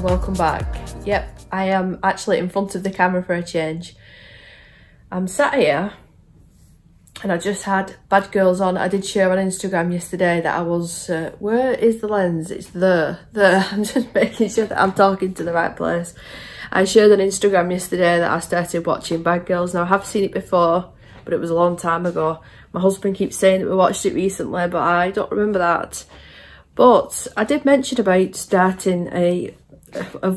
welcome back. Yep, I am actually in front of the camera for a change. I'm sat here and I just had Bad Girls on. I did share on Instagram yesterday that I was, where is the lens? It's there. I'm just making sure that I'm talking to the right place. I shared on Instagram yesterday that I started watching Bad Girls. Now I have seen it before, but it was a long time ago. My husband keeps saying that we watched it recently, but I don't remember that. But I did mention about starting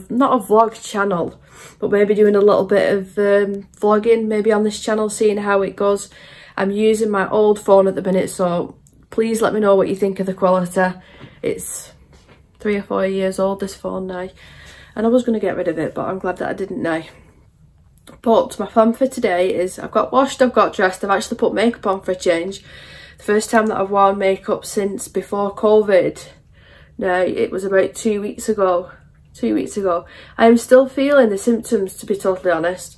not a vlog channel, but maybe doing a little bit of vlogging maybe on this channel, seeing how it goes. I'm using my old phone at the minute, so please let me know what you think of the quality. It's 3 or 4 years old, this phone now, and I was going to get rid of it, but I'm glad that I didn't now. But my plan for today is I've got washed, I've got dressed, I've actually put makeup on for a change. The first time that I've worn makeup since before COVID. Now, it was about 2 weeks ago. 2 weeks ago. I am still feeling the symptoms, to be totally honest.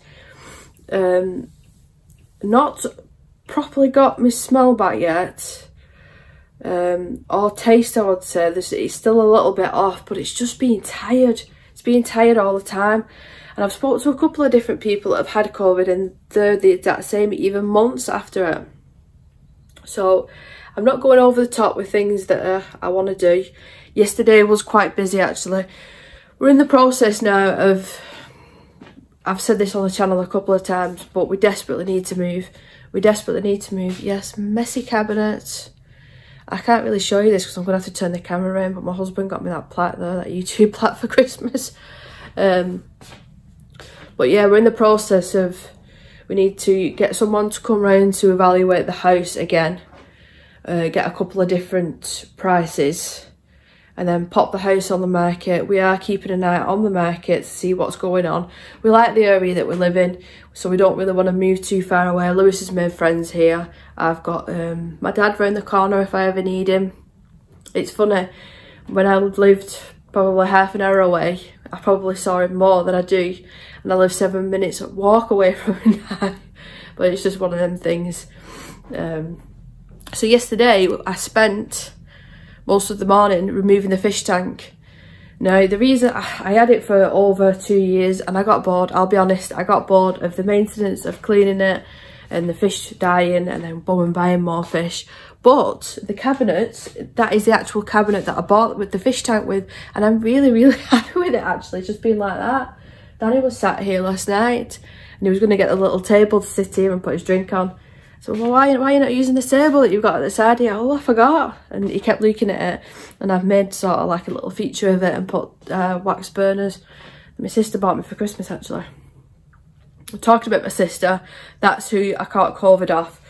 Not properly got my smell back yet. Or taste, I would say. It's still a little bit off, but it's just being tired. It's being tired all the time. And I've spoken to a couple of different people that have had COVID, and they're the exact same, even months after it. So I'm not going over the top with things that I want to do. Yesterday was quite busy actually. We're in the process now of, I've said this on the channel a couple of times, but we desperately need to move. We desperately need to move. Yes, messy cabinets. I can't really show you this because I'm going to have to turn the camera around, but my husband got me that plaque though, that YouTube plaque for Christmas. But yeah, we're in the process of, we need to get someone to come round to evaluate the house again, get a couple of different prices, and then pop the house on the market. We are keeping an eye on the market to see what's going on. We like the area that we live in, so we don't really want to move too far away. Lewis has made friends here. I've got my dad round the corner if I ever need him. It's funny, when I lived probably half an hour away, I probably saw him more than I do, and I live 7 minutes walk away from him now. But it's just one of them things. So yesterday I spent most of the morning removing the fish tank. Now the reason I had it for over 2 years and I got bored, I'll be honest, I got bored of the maintenance of cleaning it and the fish dying and then boom, buying more fish. But the cabinet, that is the actual cabinet that I bought with the fish tank with, and I'm really happy with it actually, just being like that. Danny was sat here last night and he was going to get a little table to sit here and put his drink on. So, well, why are you not using the table that you've got at the side here? Oh, I forgot. And he kept looking at it, and I've made sort of like a little feature of it and put wax burners. My sister bought me for Christmas actually. I talked about my sister, that's who I caught COVID off.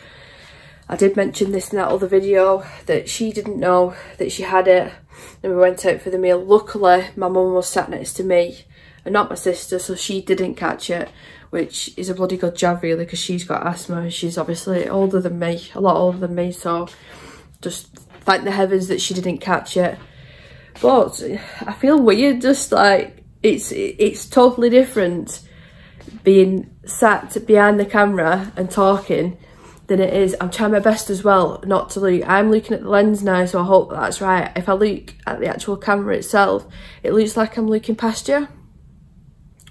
I did mention this in that other video, that she didn't know that she had it, and we went out for the meal. Luckily, my mum was sat next to me and not my sister, so she didn't catch it, which is a bloody good job really, because she's got asthma and she's obviously older than me, a lot older than me, so just thank the heavens that she didn't catch it. But I feel weird, just like, it's totally different being sat behind the camera and talking than it is. I'm trying my best as well not to look. I'm looking at the lens now, so I hope that's right. If I look at the actual camera itself, it looks like I'm looking past you.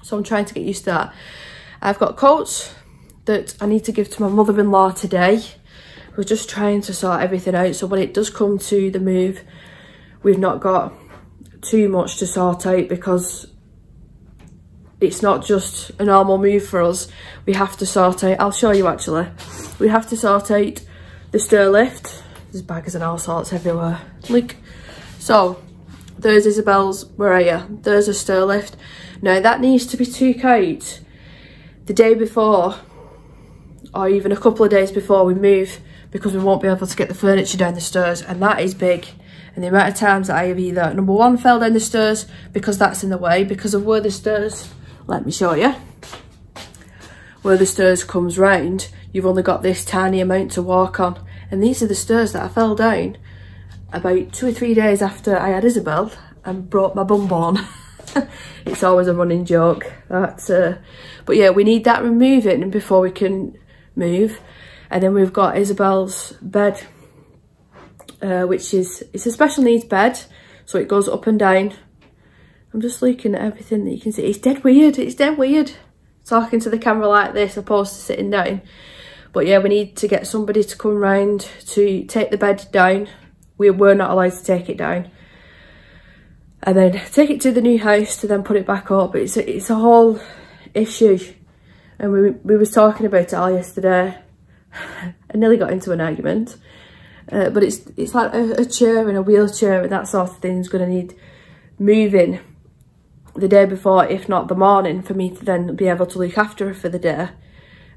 So I'm trying to get used to that. I've got coats that I need to give to my mother-in-law today. We're just trying to sort everything out, so when it does come to the move, we've not got too much to sort out, because it's not just a normal move for us. We have to sort out, I'll show you actually, we have to sort out the stair lift. There's bags and all sorts everywhere. Look. So, there's Isabel's, where are you? There's a stair lift. Now that needs to be took out the day before, or even a couple of days before we move, because we won't be able to get the furniture down the stairs, and that is big. And the amount of times that I have either, number one, fell down the stairs because that's in the way, because of where the stairs, let me show you, where the stairs comes round, you've only got this tiny amount to walk on. And these are the stairs that I fell down about 2 or 3 days after I had Isabel and brought my bum on. It's always a running joke. But yeah, we need that removing before we can move. And then we've got Isabel's bed, which is, it's a special needs bed, so it goes up and down I'm just looking at everything that you can see. It's dead weird. It's dead weird talking to the camera like this opposed to sitting down. But yeah, we need to get somebody to come round to take the bed down. We were not allowed to take it down. And then take it to the new house to then put it back up. It's a whole issue. And we was talking about it all yesterday. I nearly got into an argument. But it's like a chair and a wheelchair and that sort of thing's going to need moving the day before, if not the morning, for me to then be able to look after her for the day.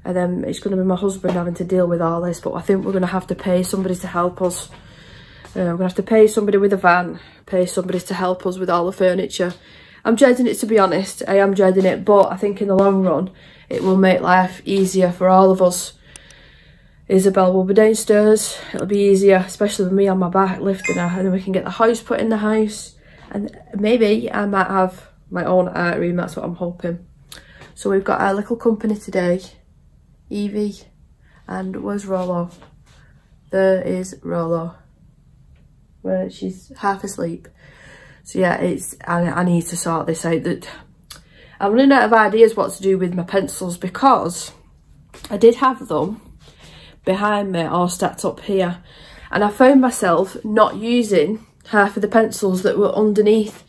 And then it's going to be my husband having to deal with all this. But I think we're going to have to pay somebody to help us. We're going to have to pay somebody with a van, pay somebody to help us with all the furniture. I'm dreading it, to be honest. I am dreading it, but I think in the long run, it will make life easier for all of us. Isabel will be downstairs. It'll be easier, especially with me on my back lifting her. And then we can get the house put in the house. And maybe I might have my own art room. That's what I'm hoping. So we've got our little company today. Evie. And where's Rollo? There is Rollo. Where she's half asleep. So yeah, I need to sort this out. That I'm running out of ideas what to do with my pencils, because I did have them behind me all stacked up here, and I found myself not using half of the pencils that were underneath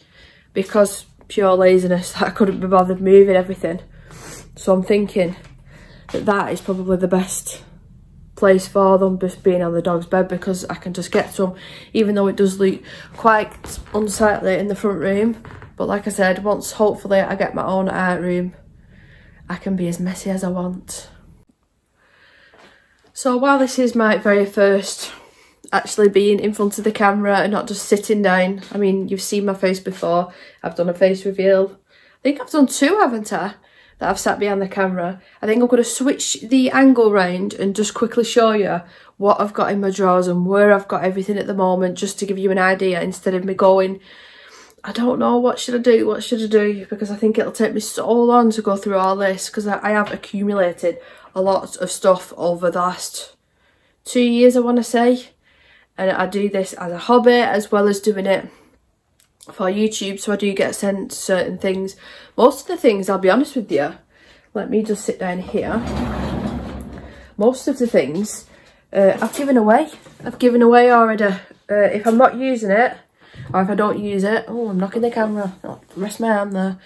because pure laziness. I couldn't be bothered moving everything. So I'm thinking that is probably the best place for them, just being on the dog's bed, because I can just get to them, even though it does look quite unsightly in the front room. But like I said, once hopefully I get my own art room, I can be as messy as I want. So while this is my very first actually being in front of the camera and not just sitting down, I mean, you've seen my face before. I've done a face reveal. I think I've done 2, haven't I? That I've sat behind the camera. I think I'm going to switch the angle round and just quickly show you what I've got in my drawers and where I've got everything at the moment, just to give you an idea, instead of me going, I don't know, what should I do, what should I do, because I think it'll take me so long to go through all this, because I have accumulated a lot of stuff over the last 2 years, I want to say. And I do this as a hobby as well as doing it for YouTube, so I do get sent certain things. Most of the things, I'll be honest with you, let me just sit down here. Most of the things I've given away. I've given away already. If I'm not using it, or if I don't use it, oh, I'm knocking the camera, oh, rest my arm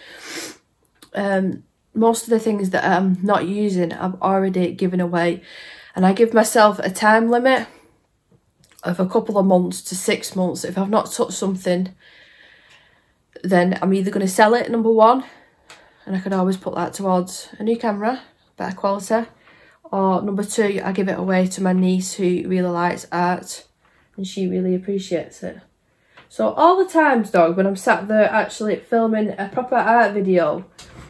there. Most of the things that I'm not using, I've already given away. And I give myself a time limit of a couple of months to 6 months. If I've not touched something, then I'm either going to sell it, number one, and I could always put that towards a new camera, better quality, or number two, I give it away to my niece who really likes art and she really appreciates it. So all the times, dog, when I'm sat there actually filming a proper art video,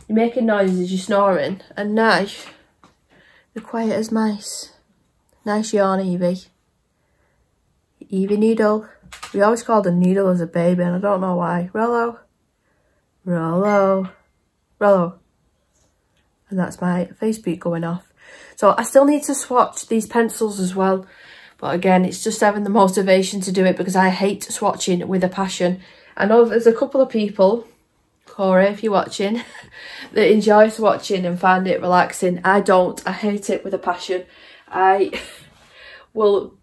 you're making noises, you're snoring, and now you're quiet as mice. Nice yawn, Evie. Evie Noodle. We always called her Noodle as a baby, and I don't know why. Rollo. Rollo. Rollo. And that's my Facebook going off. So I still need to swatch these pencils as well. But again, it's just having the motivation to do it, because I hate swatching with a passion. I know there's a couple of people, Corey, if you're watching, that enjoy swatching and find it relaxing. I don't. I hate it with a passion. I will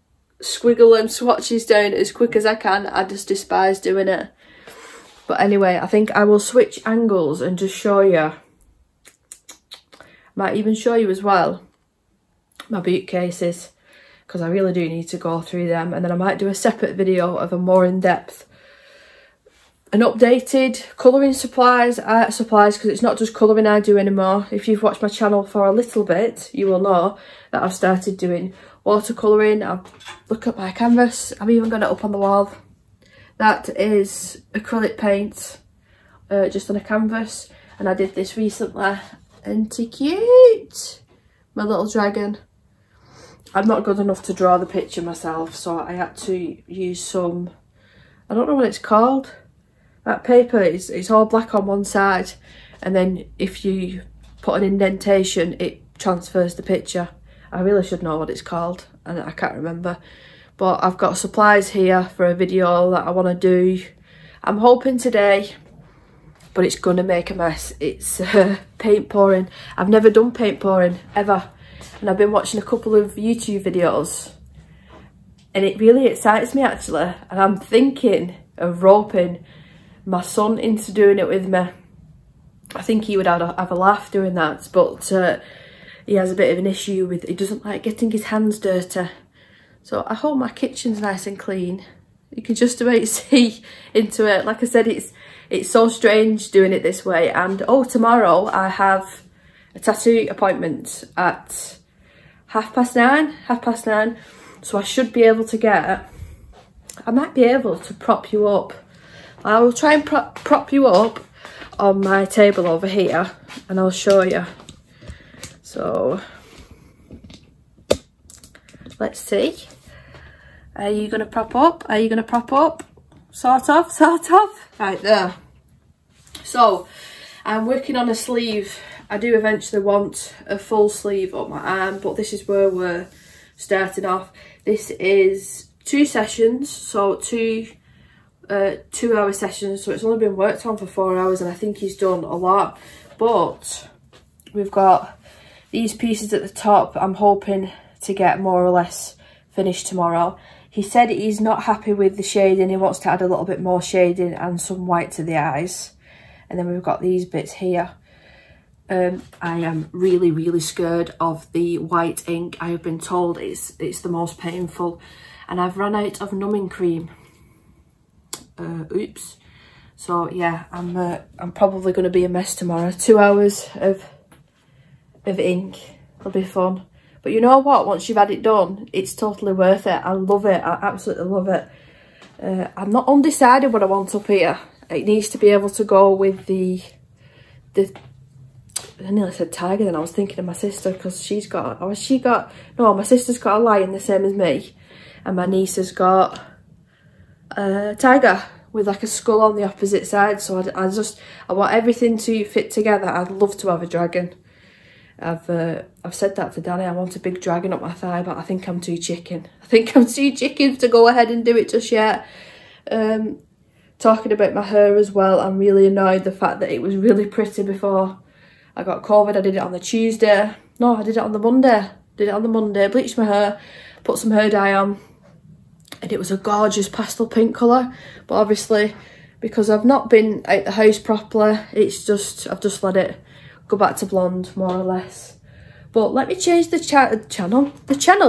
squiggle them swatches down as quick as I can. I just despise doing it. But anyway, I think I will switch angles and just show you. Might even show you as well my bookcases, because I really do need to go through them, and then I might do a separate video of a more in-depth and updated colouring supplies, art supplies, because it's not just colouring I do anymore. If you've watched my channel for a little bit, you will know that I've started doing watercolouring. I've looked at my canvas, I've even got it up on the wall. That is acrylic paint, just on a canvas, and I did this recently. Ain't he cute? My little dragon. I'm not good enough to draw the picture myself, so I had to use some, I don't know what it's called. That paper, it's all black on one side, and then if you put an indentation, it transfers the picture. I really should know what it's called, and I can't remember. But I've got supplies here for a video that I want to do. I'm hoping today but it's gonna make a mess. It's paint pouring. I've never done paint pouring ever, and I've been watching a couple of YouTube videos and it really excites me actually, and I'm thinking of roping my son into doing it with me. I think he would have a laugh doing that, but he has a bit of an issue with, he doesn't like getting his hands dirty. So I hope my kitchen's nice and clean. You can just about see into it. Like I said, it's so strange doing it this way. And oh, tomorrow I have a tattoo appointment at 9:30. So I should be able to get, I might be able to prop you up. I will try and prop you up on my table over here, and I'll show you. So let's see. Are you gonna prop up? Are you gonna prop up? Sort of. Right there. So I'm working on a sleeve. I do eventually want a full sleeve up my arm, but this is where we're starting off. This is 2 sessions, so 2 2-hour sessions, so it's only been worked on for 4 hours, and I think he's done a lot. But we've got these pieces at the top. I'm hoping to get more or less finished tomorrow. He said he's not happy with the shading. He wants to add a little bit more shading and some white to the eyes. And then we've got these bits here. I am really scared of the white ink. I have been told it's the most painful, and I've run out of numbing cream. Oops. So yeah, I'm probably going to be a mess tomorrow. 2 hours of ink. It'll be fun. But you know what? Once you've had it done, it's totally worth it. I love it. I absolutely love it. I'm not undecided what I want up here. It needs to be able to go with the I nearly said tiger then. I was thinking of my sister, because no, my sister's got a lion the same as me, and my niece has got a tiger with like a skull on the opposite side. So I want everything to fit together. I'd love to have a dragon. I've said that to Danny. I want a big dragon up my thigh, but I think I'm too chicken. I think I'm too chicken to go ahead and do it just yet. Talking about my hair as well, I'm really annoyed the fact that it was really pretty before I got COVID. I did it on the Tuesday. No, I did it on the Monday. Bleached my hair, put some hair dye on, and it was a gorgeous pastel pink colour. But obviously, because I've not been out the house properly, I've just let it go back to blonde, more or less. But let me change the channel.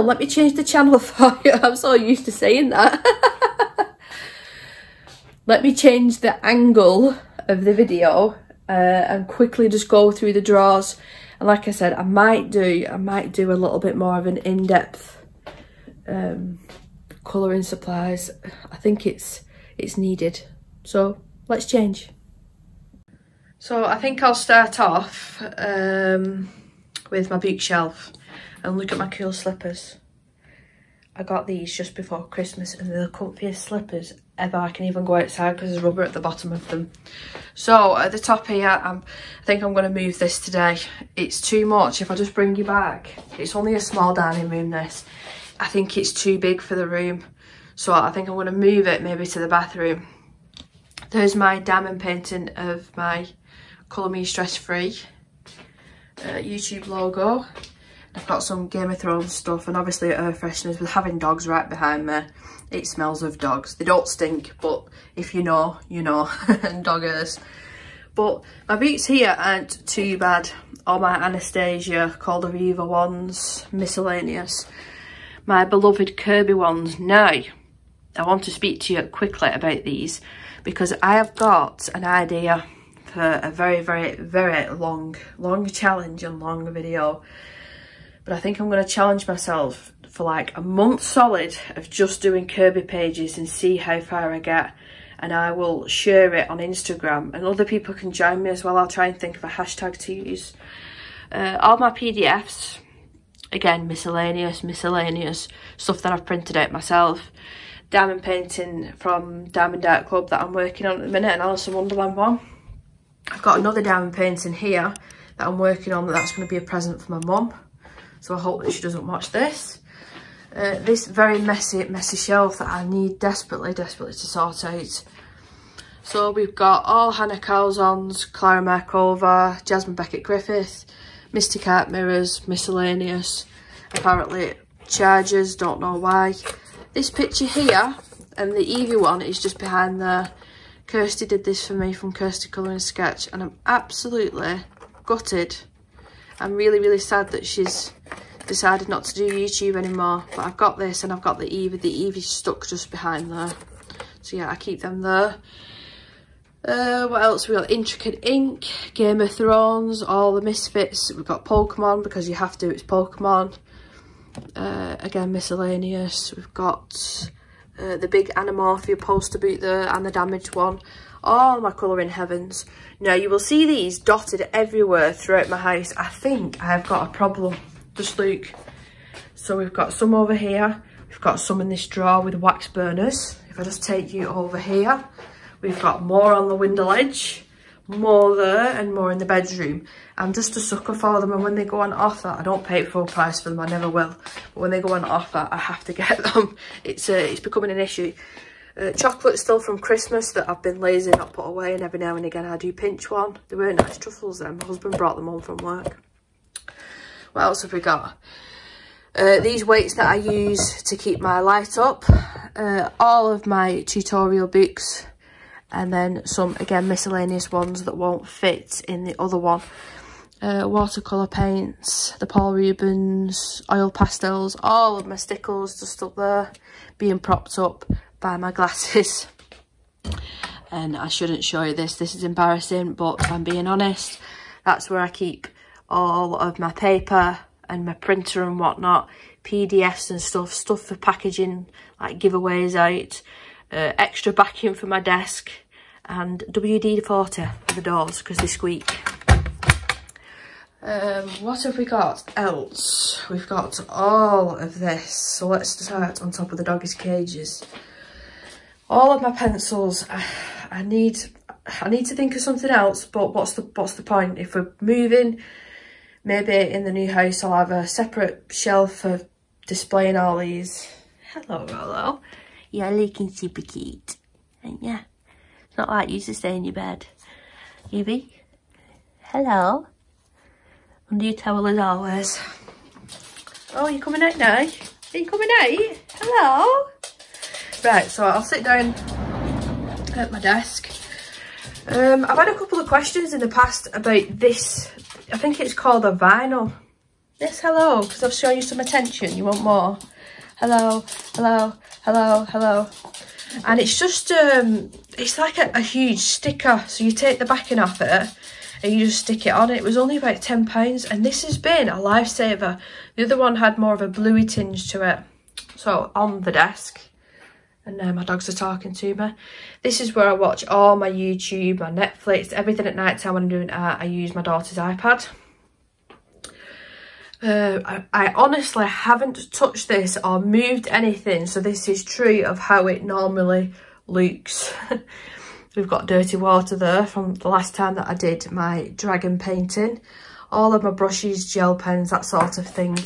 Let me change the channel for you. I'm so used to saying that. Let me change the angle of the video and quickly just go through the drawers. And like I said, I might do a little bit more of an in-depth colouring supplies. I think it's needed. So let's change. So I think I'll start off with my bookshelf and look at my cool slippers. I got these just before Christmas, and they're the comfiest slippers ever. I can even go outside because there's rubber at the bottom of them. So at the top here, I think I'm going to move this today. It's too much. If I just bring you back, it's only a small dining room, this. I think it's too big for the room. So I think I'm going to move it maybe to the bathroom. There's my diamond painting of my Colour Me Stress Free YouTube logo. I've got some Game of Thrones stuff, and obviously air fresheners. With having dogs right behind me, it smells of dogs. They don't stink, but if you know, you know. And doggers. But my boots here aren't too bad. All my Anastasia, Cold Aviva ones, Miscellaneous. My beloved Kirby ones. Now, I want to speak to you quickly about these, because I have got an idea for a very long challenge and long video. But I think I'm going to challenge myself for like a month solid of just doing Kirby pages and see how far I get. And I will share it on Instagram, and other people can join me as well. I'll try and think of a hashtag to use. All my PDFs, again, miscellaneous, stuff that I've printed out myself. Diamond painting from Diamond Art Club that I'm working on at the minute, and Alice in Wonderland one. I've got another diamond painting here that I'm working on, that's going to be a present for my mum. So I hope that she doesn't watch this. This very messy shelf that I need desperately to sort out. So we've got all Hannah Calzon's, Clara Markova, Jasmine Beckett Griffith, Mystic Art Mirrors, Miscellaneous, apparently Chargers, don't know why. This picture here and the Evie one is just behind there. Kirsty did this for me from Kirsty Colouring Sketch, and I'm absolutely gutted. I'm really, really sad that she's decided not to do YouTube anymore, but I've got this and I've got the Evie. The Evie's stuck just behind there. So yeah, I keep them there. What else? We got Intricate Ink, Game of Thrones, all the Misfits. We've got Pokemon, because you have to, it's Pokemon. Again, Miscellaneous. We've got the big Animorphia poster boot there and the damaged one. All my colouring heavens. Now you will see these dotted everywhere throughout my house. I think I've got a problem. Just look. So we've got some over here. We've got some in this drawer with wax burners. If I just take you over here, we've got more on the window ledge, more there, and more in the bedroom. I'm just a sucker for them, and when they go on offer, I don't pay full price for them, I never will. But when they go on offer, I have to get them. It's becoming an issue. Chocolate still from Christmas that I've been lazy not put away, and every now and again I do pinch one. They were nice truffles then. My husband brought them home from work. What else have we got? These weights that I use to keep my light up. All of my tutorial books. And then some, again, miscellaneous ones that won't fit in the other one. Watercolor paints, the Paul Rubens, oil pastels, all of my stickles just up there, being propped up by my glasses. And I shouldn't show you this is embarrassing, but if I'm being honest, that's where I keep all of my paper and my printer and whatnot, PDFs and stuff for packaging, like giveaways out. Extra backing for my desk, and WD-40 for the doors because they squeak. What have we got else? We've got all of this. So let's start on top of the doggies' cages. All of my pencils. I need to think of something else, but what's the point? If we're moving, maybe in the new house I'll have a separate shelf for displaying all these. Hello, Rollo. You're looking super cute, ain't ya? It's not like you to stay in your bed. Evie? Hello? Under your towel as always. Oh, you're coming out now? Are you coming out? Hello? Right, so I'll sit down at my desk. I've had a couple of questions in the past about this. I think it's called a vinyl. Yes, hello, because I've shown you some attention. You want more? Hello, hello, hello, hello. And it's just, it's like a huge sticker. So you take the backing off it and you just stick it on. It was only about £10, and this has been a lifesaver. The other one had more of a bluey tinge to it. So on the desk, and now my dogs are talking to me. This is where I watch all my YouTube, my Netflix, everything at night time when I'm doing art. I use my daughter's iPad. I honestly haven't touched this or moved anything, so this is true of how it normally looks. We've got dirty water there from the last time that I did my dragon painting. All of my brushes, gel pens, that sort of thing.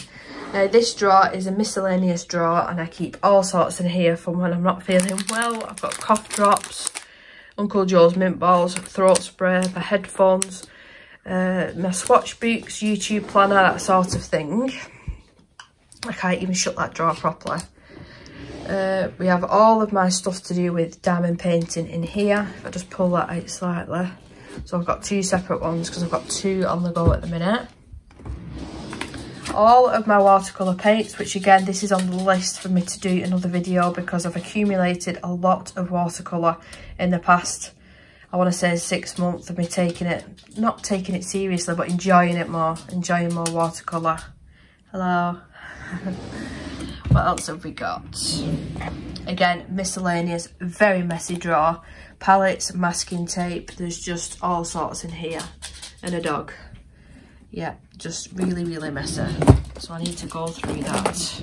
Now this drawer is a miscellaneous drawer, and I keep all sorts in here from when I'm not feeling well. I've got cough drops, Uncle Joe's mint balls, throat spray, my headphones, my swatch books, YouTube planner, that sort of thing. I can't even shut that drawer properly. We have all of my stuff to do with diamond painting in here. If I just pull that out slightly. So I've got two separate ones because I've got two on the go at the minute. All of my watercolor paints, which again, this is on the list for me to do another video because I've accumulated a lot of watercolor in the past, I want to say 6 months of me not taking it seriously, but enjoying it more, enjoying more watercolor. Hello. What else have we got? Again, miscellaneous, very messy drawer. Palettes, masking tape, there's just all sorts in here. And a dog. Yeah, just really, really messy. So I need to go through that.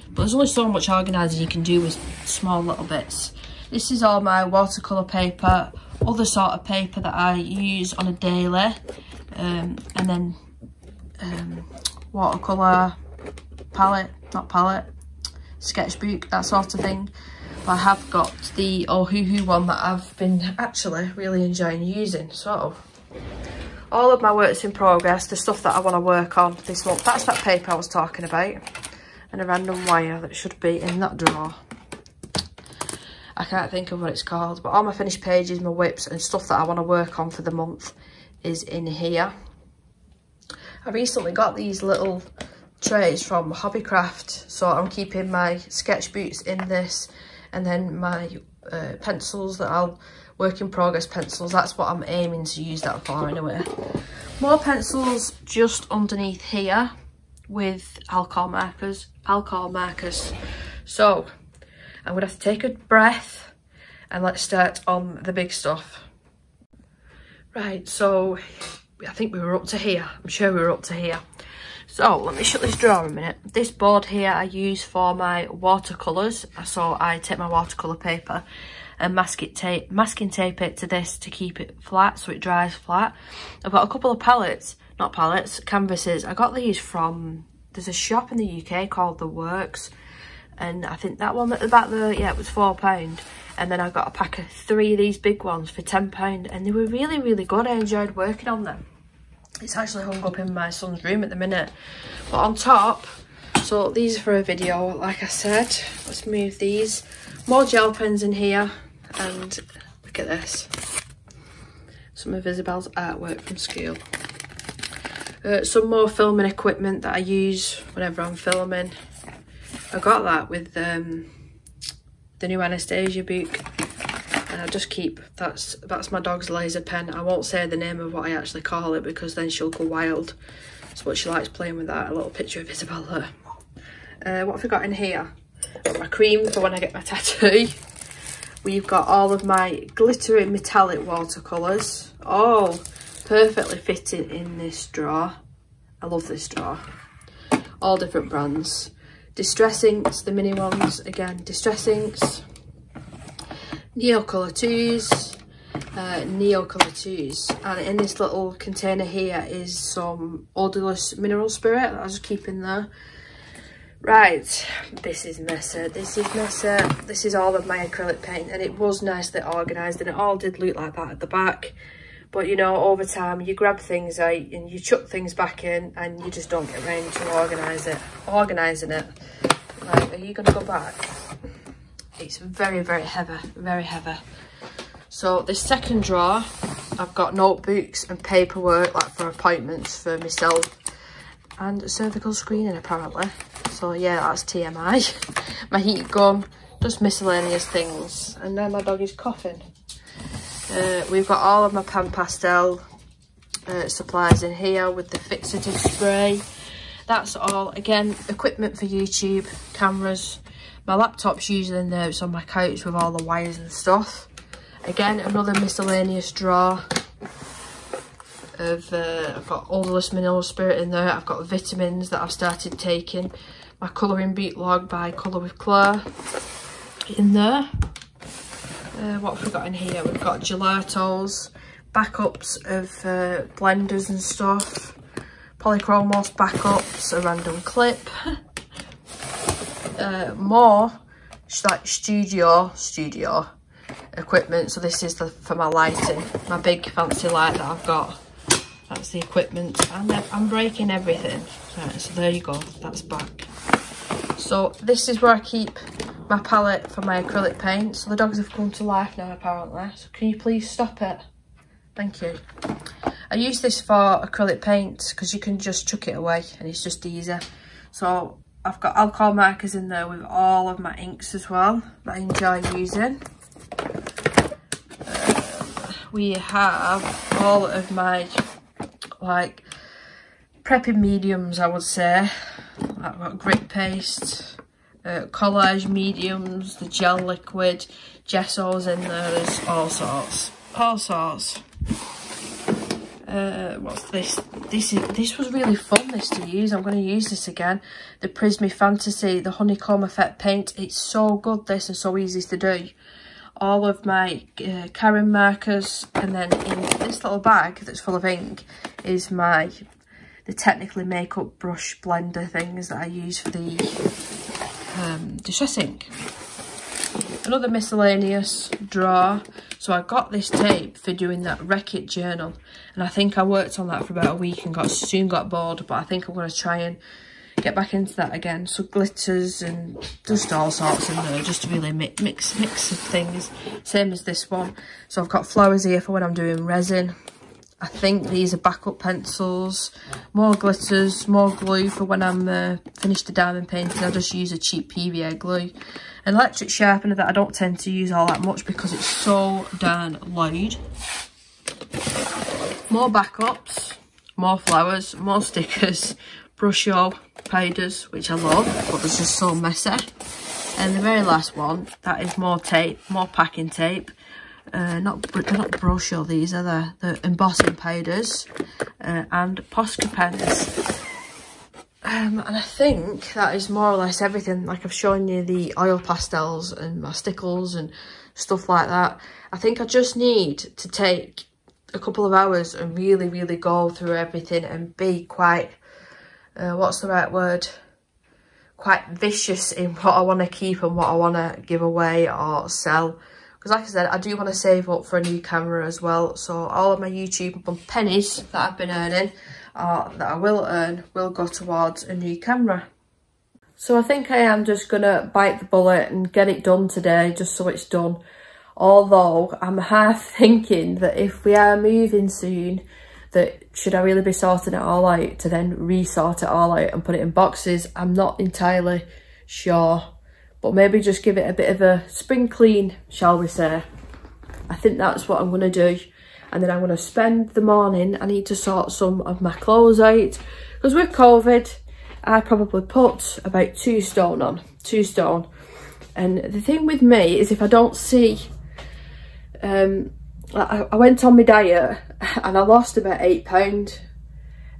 But there's only so much organising you can do with small little bits. This is all my watercolour paper, other sort of paper that I use on a daily. And then watercolour, palette, not palette, sketchbook, that sort of thing. I have got the Ohuhu one that I've been actually really enjoying using. So all of my works in progress, the stuff that I want to work on this month, that's that paper I was talking about, and a random wire that should be in that drawer. I can't think of what it's called, but all my finished pages, my whips and stuff that I want to work on for the month is in here. I recently got these little trays from Hobbycraft, so I'm keeping my sketch boots in this, and then my pencils that I'll work in progress pencils, that's what I'm aiming to use that for anyway. More pencils just underneath here with alcohol markers. So I'm gonna have to take a breath and let's start on the big stuff. Right, so I think we were up to here. I'm sure we were up to here. So let me shut this drawer a minute. This board here I use for my watercolours. So I take my watercolour paper and masking tape it to this to keep it flat so it dries flat. I've got a couple of canvases. I got these from, there's a shop in the UK called The Works. And I think that one at the back there, yeah, it was £4. And then I got a pack of 3 of these big ones for £10. And they were really, really good. I enjoyed working on them. It's actually hung up in my son's room at the minute. But on top, so these are for a video, like I said. Let's move these. More gel pens in here. And look at this. Some of Isabel's artwork from school. Some more filming equipment that I use whenever I'm filming. I got that with the new Anastasia book. And I just keep, that's my dog's laser pen. I won't say the name of what I actually call it because then she'll go wild. So what she likes playing with that, a little picture of Isabel there. What have we got in here? Got my cream for when I get my tattoo. We've got all of my glittery metallic watercolours, all perfectly fitting in this drawer. I love this drawer. All different brands. Distress inks, the mini ones, again, Distress inks. Neocolor 2s, and in this little container here is some odorless mineral spirit that I just keep in there. Right, this is Messer, this is all of my acrylic paint, and it was nicely organised and it all did look like that at the back. But you know, over time you grab things out and you chuck things back in and you just don't get around to organising it. Right, are you going to go back? It's very, very heavy, very heavy. So this second drawer, I've got notebooks and paperwork, like for appointments for myself, and cervical screening apparently. So yeah, that's TMI. My heat gun, just miscellaneous things. And then my dog is coughing. We've got all of my pan pastel supplies in here with the fixative spray. That's all, again, equipment for YouTube, cameras. My laptop's usually in there, it's on my couch with all the wires and stuff. Again, another miscellaneous drawer of, I've got odorless mineral spirit in there. I've got vitamins that I've started taking. My colouring book log by Colour with Claire in there. What have we got in here? We've got gelatos, backups of blenders and stuff. Polychromos backups, a random clip. More like studio equipment. So this is for my lighting, my big fancy light that I've got. That's the equipment, and I'm breaking everything. Right, so there you go, that's back. So this is where I keep my palette for my acrylic paint. So the dogs have come to life now apparently. So can you please stop it? Thank you. I use this for acrylic paint because you can just chuck it away and it's just easier. So I've got alcohol markers in there with all of my inks as well that I enjoy using. We have all of my like prepping mediums, I would say. I've got grit paste, collage mediums, the gel liquid, gessos in there. There's all sorts. What's this? This was really fun, this to use. I'm going to use this again. The Prismy Fantasy, the honeycomb effect paint. It's so good, this, and so easy to do. All of my Karen markers, and then in this little bag that's full of ink is the Technically Makeup brush blender things that I use for the distress ink. another miscellaneous drawer. So I got this tape for doing that Wreck-It journal, and I think I worked on that for about a week and soon got bored, but I think I'm going to try and get back into that again. So glitters and just all sorts in there, just to really mix of things, same as this one. So I've got flowers here for when I'm doing resin. I think these are backup pencils, more glitters, more glue for when I'm finished the diamond painting. I just use a cheap PVA glue. An electric sharpener that I don't tend to use all that much because it's so darn loud. More backups, more flowers, more stickers, brochure pages, which I love, but they're just so messy. And the very last one, that is more tape, more packing tape. They're not brochure, these are the embossing powders, and Posca pens. And I think that is more or less everything. Like I've shown you the oil pastels and my stickles and stuff like that. I think I just need to take a couple of hours and really go through everything and be quite, what's the right word? Quite vicious in what I want to keep and what I want to give away or sell. Because like I said, I do want to save up for a new camera as well. So all of my YouTube pennies that I've been earning, that I will earn, will go towards a new camera. So I think I am just going to bite the bullet and get it done today, just so it's done. Although I'm half thinking that if we are moving soon, that should I really be sorting it all out to then re-sort it all out and put it in boxes? I'm not entirely sure. But maybe just give it a bit of a spring clean, shall we say. I think that's what I'm going to do. And then I'm going to spend the morning, I need to sort some of my clothes out. Because with COVID, I probably put about 2 stone on. 2 stone. And the thing with me is if I don't see... I went on my diet and I lost about £8.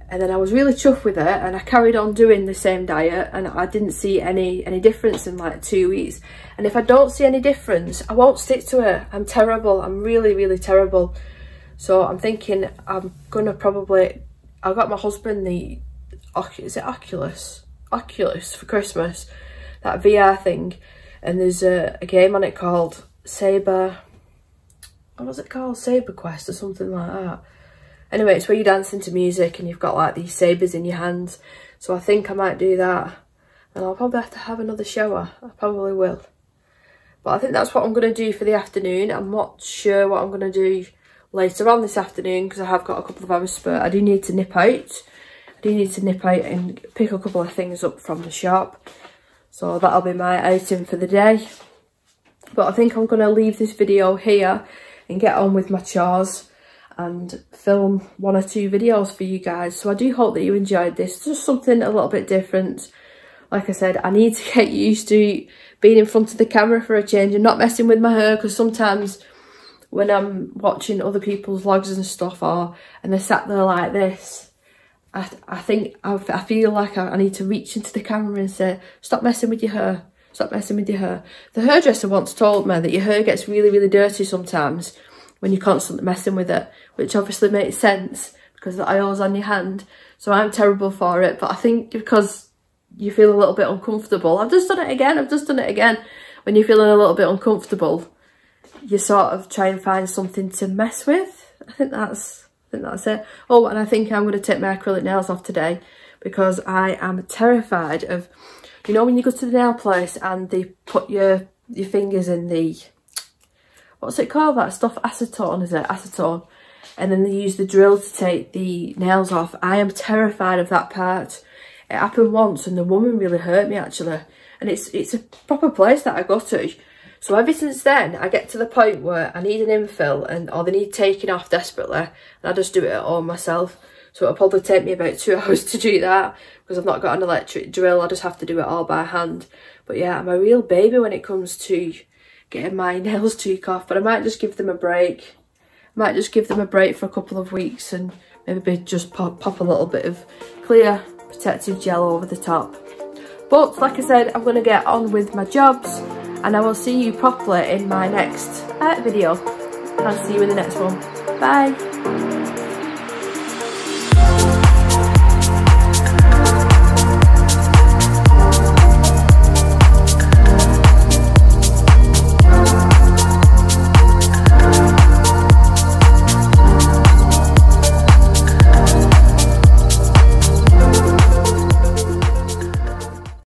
And then I was really chuffed with it, and I carried on doing the same diet, and I didn't see any difference in like 2 weeks. And if I don't see any difference, I won't stick to it. I'm terrible. I'm really terrible. So I'm thinking I'm gonna probably, I got my husband the, is it Oculus for Christmas, that VR thing, and there's a game on it called Saber, what was it called? Saber Quest or something like that. Anyway, it's where you're dancing to music and you've got like these sabres in your hands. So I think I might do that. And I'll probably have to have another shower. I probably will. But I think that's what I'm going to do for the afternoon. I'm not sure what I'm going to do later on this afternoon because I have got a couple of hours spare. I do need to nip out. I do need to nip out and pick a couple of things up from the shop. So that'll be my outing for the day. But I think I'm going to leave this video here and get on with my chores and film 1 or 2 videos for you guys. So I do hope that you enjoyed this. It's just something a little bit different. Like I said, I need to get used to being in front of the camera for a change and not messing with my hair, because sometimes when I'm watching other people's vlogs and stuff, and they're sat there like this, I feel like I need to reach into the camera and say, stop messing with your hair, stop messing with your hair. The hairdresser once told me that your hair gets really dirty sometimes when you're constantly messing with it, which obviously makes sense because the oil's on your hand. So I'm terrible for it, but I think because you feel a little bit uncomfortable, I've just done it again. When you're feeling a little bit uncomfortable, you sort of try and find something to mess with. I think that's it. Oh, and I think I'm going to take my acrylic nails off today because I am terrified of, you know, when you go to the nail place and they put your fingers in the, what's it called, that stuff? Acetone, is it? Acetone. And then they use the drill to take the nails off. I am terrified of that part. It happened once and the woman really hurt me actually. And it's a proper place that I go to. So ever since then, I get to the point where I need an infill or they need taking off desperately. And I just do it at home myself. So it'll probably take me about 2 hours to do that because I've not got an electric drill. I just have to do it all by hand. But yeah, I'm a real baby when it comes to getting my nails took off, but I might just give them a break. I might just give them a break for a couple of weeks and maybe just pop a little bit of clear protective gel over the top. But like I said, I'm going to get on with my jobs and I will see you properly in my next video. And I'll see you in the next one. Bye!